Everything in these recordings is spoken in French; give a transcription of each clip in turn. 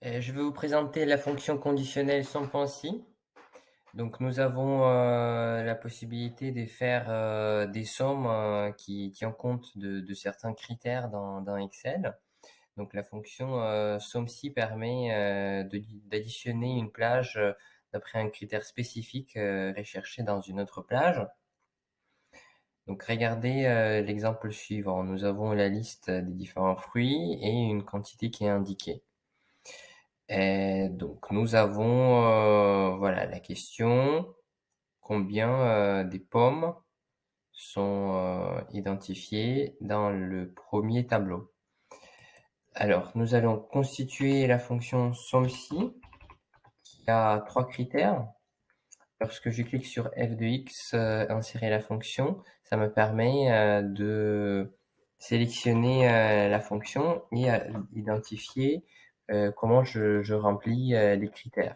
Je vais vous présenter la fonction conditionnelle sans pensi. Donc nous avons, la possibilité de faire, des sommes, qui tient compte de certains critères dans Excel. Donc la fonction, somme-si permet, d'additionner une plage, d'après un critère spécifique, recherché dans une autre plage. Donc regardez, l'exemple suivant. Nous avons la liste des différents fruits et une quantité qui est indiquée. Et donc nous avons, voilà la question: combien, des pommes sont, identifiées dans le premier tableau? Alors nous allons constituer la fonction somme-si qui a 3 critères. Lorsque je clique sur f de x, insérer la fonction, ça me permet, de sélectionner, la fonction et identifier, comment je remplis, les critères.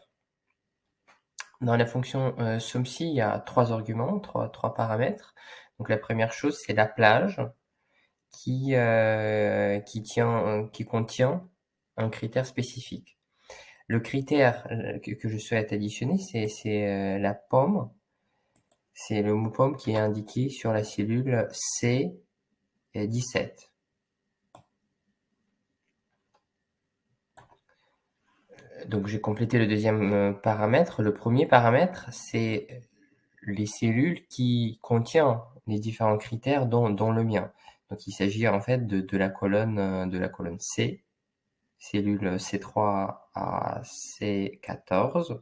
Dans la fonction, somme-si, il y a 3 arguments, trois paramètres. Donc la première chose, c'est la plage qui contient un critère spécifique. Le critère, que je souhaite additionner, c'est la pomme. C'est le mot pomme qui est indiqué sur la cellule C17. Donc j'ai complété le deuxième, paramètre. Le premier paramètre, c'est les cellules qui contient les différents critères dont le mien. Donc il s'agit en fait de la colonne C, cellule C3 à C14.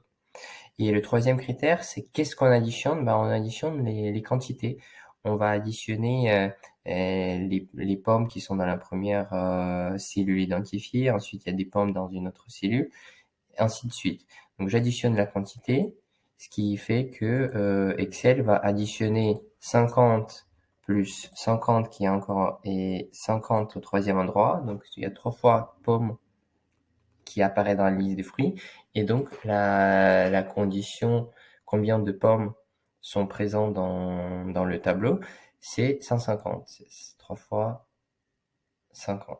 Et le troisième critère, c'est qu'est-ce qu'on additionne? On additionne les quantités. On va additionner les pommes qui sont dans la première cellule identifiée. Ensuite, il y a des pommes dans une autre cellule, et ainsi de suite. Donc j'additionne la quantité, ce qui fait que Excel va additionner 50 plus 50 qui est encore et 50 au troisième endroit. Donc il y a 3 fois pomme qui apparaît dans la liste des fruits. Et donc la condition combien de pommes sont présentes dans le tableau, c'est 150. C'est 3 fois 50.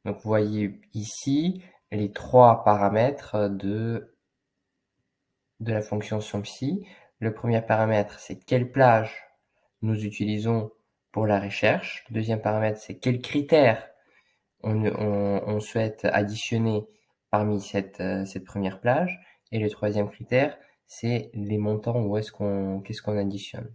Donc vous voyez ici les 3 paramètres de la fonction somme-si. Le premier paramètre, c'est quelle plage nous utilisons pour la recherche. Le deuxième paramètre, c'est quels critères on souhaite additionner parmi cette première plage. Et le troisième critère, c'est les montants, qu'est-ce qu'on additionne.